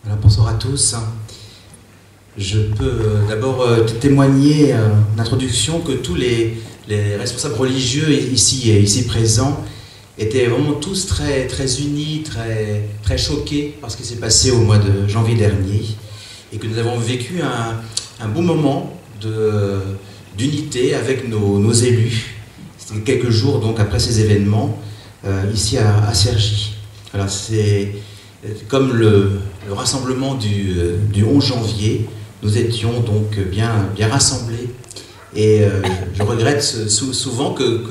Alors, bonsoir à tous. Je peux d'abord témoigner en introduction que tous les responsables religieux ici présents étaient vraiment tous très unis, très choqués par ce qui s'est passé au mois de janvier dernier et que nous avons vécu un beau moment d'unité avec nos élus. C'était quelques jours donc après ces événements ici à Cergy. Alors c'est comme le rassemblement du 11 janvier, nous étions donc bien rassemblés et je regrette souvent que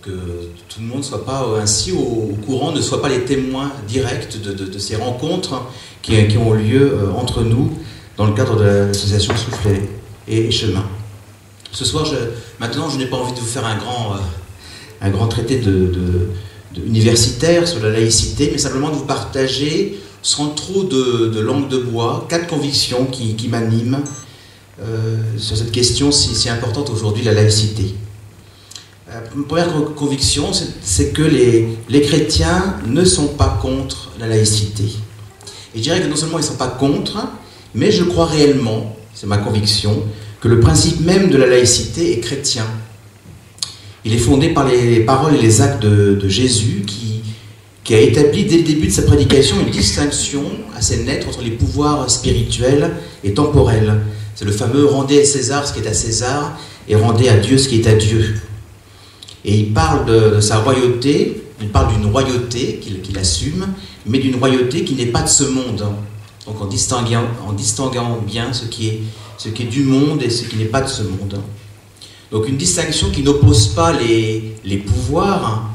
tout le monde ne soit pas ainsi au courant, ne soit pas les témoins directs de ces rencontres qui ont lieu entre nous dans le cadre de l'association Souffle et Chemin. Ce soir, maintenant, je n'ai pas envie de vous faire un grand traité universitaire sur la laïcité, mais simplement de vous partager, sans trop de langue de bois, 4 convictions qui m'animent sur cette question si importante aujourd'hui, la laïcité. La première conviction, c'est que les chrétiens ne sont pas contre la laïcité. Et je dirais que non seulement ils ne sont pas contre, mais je crois réellement, c'est ma conviction, que le principe même de la laïcité est chrétien. Il est fondé par les paroles et les actes de Jésus qui a établi dès le début de sa prédication une distinction assez nette entre les pouvoirs spirituels et temporels. C'est le fameux « rendez à César ce qui est à César et rendez à Dieu ce qui est à Dieu ». Et il parle de sa royauté, il parle d'une royauté qu'il assume, mais d'une royauté qui n'est pas de ce monde. Donc en distinguant bien ce qui est du monde et ce qui n'est pas de ce monde. Donc une distinction qui n'oppose pas les pouvoirs,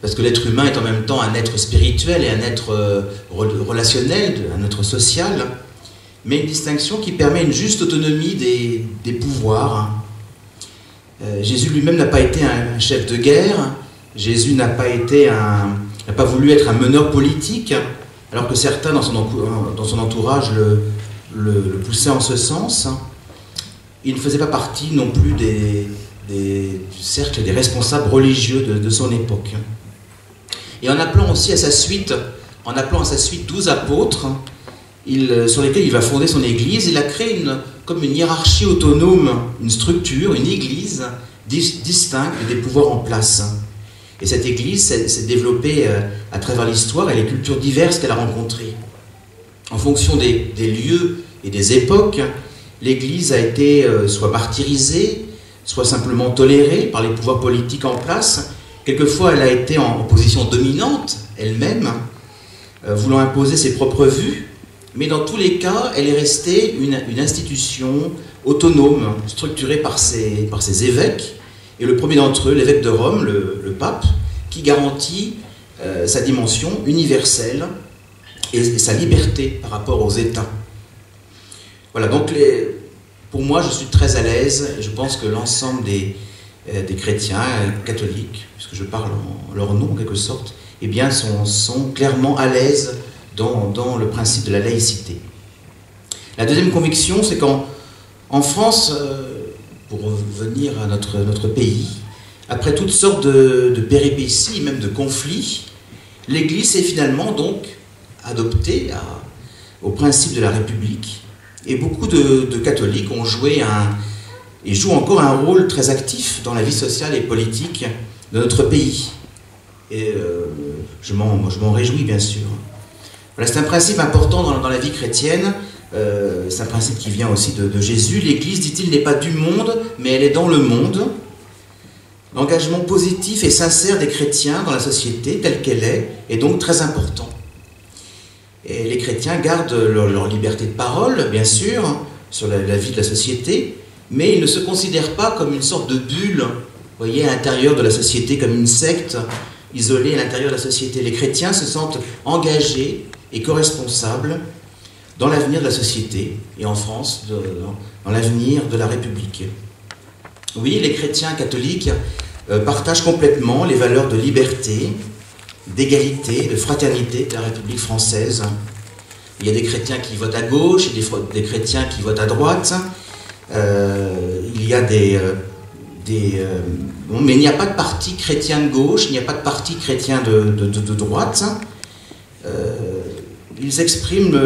parce que l'être humain est en même temps un être spirituel et un être relationnel, un être social, mais une distinction qui permet une juste autonomie des pouvoirs. Jésus lui-même n'a pas été un chef de guerre, Jésus n'a pas voulu être un meneur politique, alors que certains dans son entourage le poussaient en ce sens. Il ne faisait pas partie non plus du cercle des responsables religieux de son époque. Et en appelant aussi à sa suite 12 apôtres, sur lesquels il va fonder son église, il a créé comme une hiérarchie autonome, une structure, une église distincte des pouvoirs en place. Et cette église s'est développée à travers l'histoire et les cultures diverses qu'elle a rencontrées. En fonction des lieux et des époques, l'Église a été soit martyrisée, soit simplement tolérée par les pouvoirs politiques en place. Quelquefois, elle a été en position dominante, elle-même, voulant imposer ses propres vues. Mais dans tous les cas, elle est restée une institution autonome, structurée par ses évêques. Et le premier d'entre eux, l'évêque de Rome, le pape, qui garantit sa dimension universelle et sa liberté par rapport aux États. Voilà, donc pour moi, je suis très à l'aise, et je pense que l'ensemble des chrétiens catholiques, puisque je parle en leur nom en quelque sorte, eh bien, sont clairement à l'aise dans le principe de la laïcité. La deuxième conviction, c'est qu'en France, pour revenir à notre pays, après toutes sortes de péripéties, même de conflits, l'Église s'est finalement donc adoptée au principe de la République. Et beaucoup de catholiques ont joué et jouent encore un rôle très actif dans la vie sociale et politique de notre pays. Et je m'en réjouis, bien sûr. Voilà, c'est un principe important dans la vie chrétienne. C'est un principe qui vient aussi de Jésus. L'Église, dit-il, n'est pas du monde, mais elle est dans le monde. L'engagement positif et sincère des chrétiens dans la société, telle qu'elle est donc très important. Et les chrétiens gardent leur liberté de parole, bien sûr, sur la vie de la société, mais ils ne se considèrent pas comme une sorte de bulle, vous voyez, à l'intérieur de la société, comme une secte isolée à l'intérieur de la société. Les chrétiens se sentent engagés et co-responsables dans l'avenir de la société, et en France, dans l'avenir de la République. Oui, les chrétiens catholiques partagent complètement les valeurs de liberté, d'égalité, de fraternité de la République française. Il y a des chrétiens qui votent à gauche et des chrétiens qui votent à droite. Il y a mais il n'y a pas de parti chrétien de gauche, il n'y a pas de parti chrétien de droite. ils expriment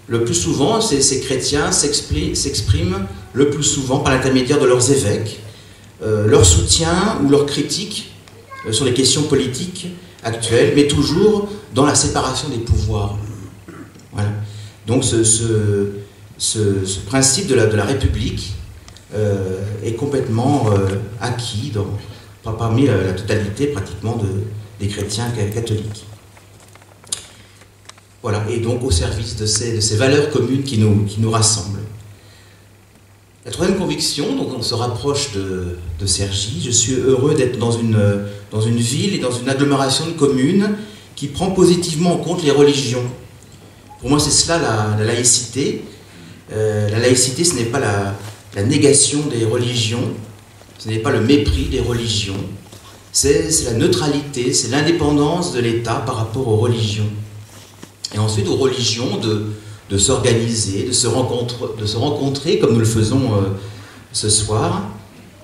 le plus souvent, ces chrétiens s'expriment le plus souvent par l'intermédiaire de leurs évêques, leur soutien ou leur critique sur les questions politiques actuelles, mais toujours dans la séparation des pouvoirs. Voilà. Donc ce principe de la République est complètement acquis parmi la totalité pratiquement des chrétiens catholiques. Voilà, et donc au service de ces valeurs communes qui nous rassemblent. La troisième conviction, donc on se rapproche de Cergy. Je suis heureux d'être dans une ville et dans une agglomération de communes qui prend positivement en compte les religions. Pour moi, c'est cela la laïcité. La laïcité, ce n'est pas la négation des religions, ce n'est pas le mépris des religions, c'est la neutralité, c'est l'indépendance de l'État par rapport aux religions. Et ensuite aux religions de s'organiser, de se rencontrer comme nous le faisons ce soir,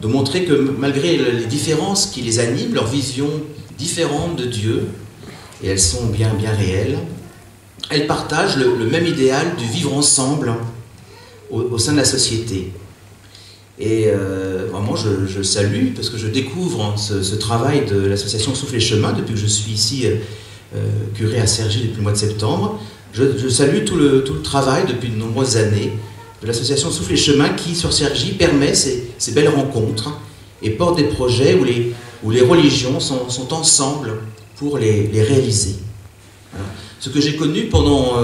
de montrer que malgré les différences qui les animent, leur vision différente de Dieu, et elles sont bien réelles, elles partagent le même idéal du vivre ensemble au sein de la société. Et vraiment, je salue, parce que je découvre ce travail de l'association Souffle et Chemin depuis que je suis ici curé à Cergy depuis le mois de septembre. Je salue tout le travail depuis de nombreuses années de l'association Souffle et Chemin qui, sur Cergy, permet ces belles rencontres et porte des projets où les religions sont ensemble pour les réaliser. Voilà. Ce que j'ai connu pendant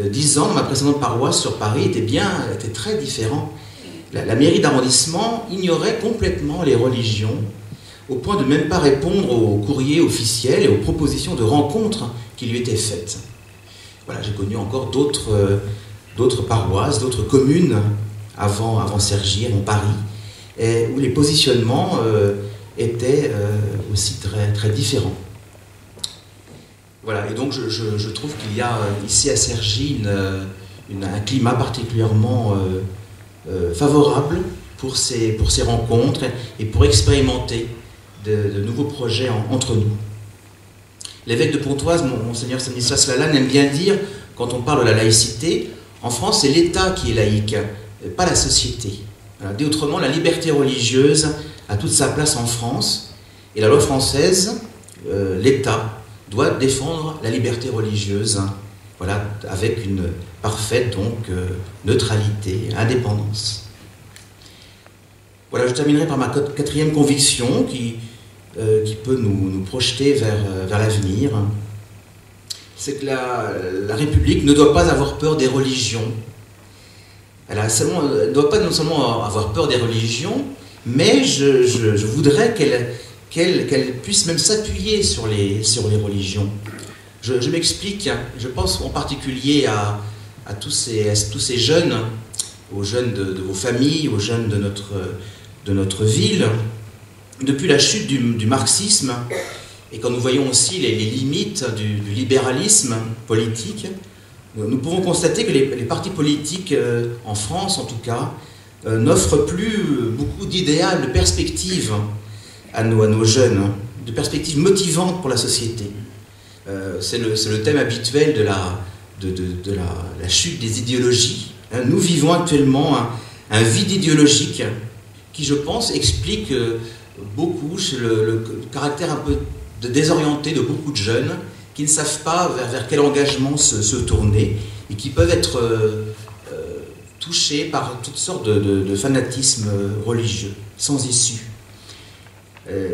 10 ans dans ma précédente paroisse sur Paris était très différent. La mairie d'arrondissement ignorait complètement les religions, au point de même pas répondre aux courriers officiels et aux propositions de rencontres qui lui étaient faites. Voilà, j'ai connu encore d'autres paroisses, d'autres communes avant Cergy, avant Paris, où les positionnements étaient aussi très différents. Voilà, et donc je trouve qu'il y a ici à Cergy un climat particulièrement favorable pour ces rencontres et pour expérimenter de nouveaux projets entre nous. L'évêque de Pontoise, Monseigneur Stanislas Lalanne, aime bien dire, quand on parle de la laïcité, en France c'est l'État qui est laïque, pas la société. Voilà. Dit autrement, la liberté religieuse a toute sa place en France, et la loi française, l'État, doit défendre la liberté religieuse, voilà, avec une parfaite neutralité, indépendance. Voilà, je terminerai par ma quatrième conviction qui peut nous projeter vers l'avenir. C'est que la République ne doit pas avoir peur des religions. Elle ne doit pas non seulement avoir peur des religions, mais je voudrais qu'elle puisse même s'appuyer sur les religions. Je m'explique, je pense en particulier à tous ces jeunes, aux jeunes de vos familles, aux jeunes de notre ville. Depuis la chute du marxisme, et quand nous voyons aussi les limites du libéralisme politique, nous pouvons constater que les partis politiques, en France en tout cas, n'offrent plus beaucoup d'idéal, de perspectives à nos jeunes, de perspectives motivantes pour la société. C'est le thème habituel de la chute des idéologies. Nous vivons actuellement un vide idéologique qui, je pense, explique beaucoup le caractère un peu désorienté de beaucoup de jeunes qui ne savent pas vers quel engagement se tourner et qui peuvent être touchés par toutes sortes de fanatismes religieux, sans issue.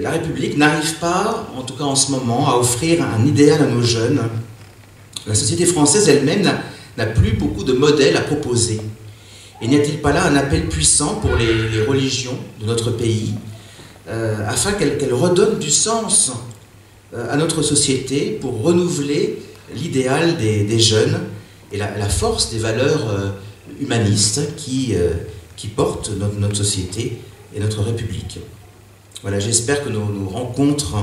La République n'arrive pas, en tout cas en ce moment, à offrir un idéal à nos jeunes. La société française elle-même n'a plus beaucoup de modèles à proposer. Et n'y a-t-il pas là un appel puissant pour les religions de notre pays, afin qu'elles redonnent du sens à notre société pour renouveler l'idéal des jeunes et la force des valeurs humanistes qui portent notre société et notre République. Voilà, j'espère que nos rencontres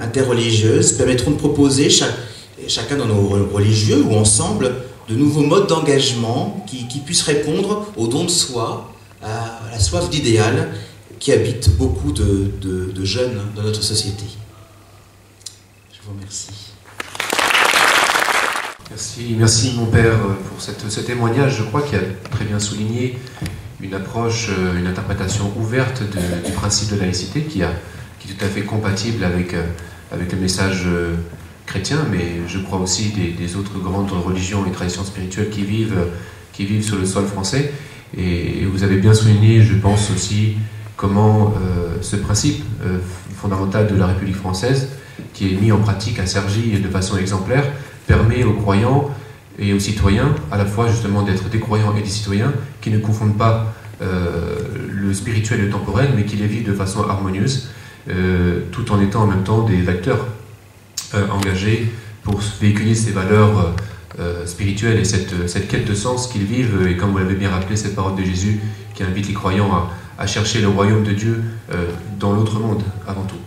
interreligieuses permettront de proposer, chacun dans nos religieux ou ensemble, de nouveaux modes d'engagement qui puissent répondre au don de soi, à la soif d'idéal qui habite beaucoup de jeunes dans notre société. Je vous remercie. Merci mon père pour ce témoignage. Je crois qu'il a très bien souligné une approche, une interprétation ouverte du principe de laïcité qui est tout à fait compatible avec le message chrétien, mais je crois aussi des autres grandes religions et traditions spirituelles qui vivent sur le sol français. Et vous avez bien souligné, je pense aussi, comment ce principe fondamental de la République française, qui est mis en pratique à Cergy de façon exemplaire, permet aux croyants et aux citoyens, à la fois justement d'être des croyants et des citoyens, qui ne confondent pas le spirituel et le temporel, mais qui les vivent de façon harmonieuse, tout en étant en même temps des acteurs engagés pour véhiculer ces valeurs spirituelles et cette quête de sens qu'ils vivent, et comme vous l'avez bien rappelé, cette parole de Jésus qui invite les croyants à chercher le royaume de Dieu dans l'autre monde avant tout.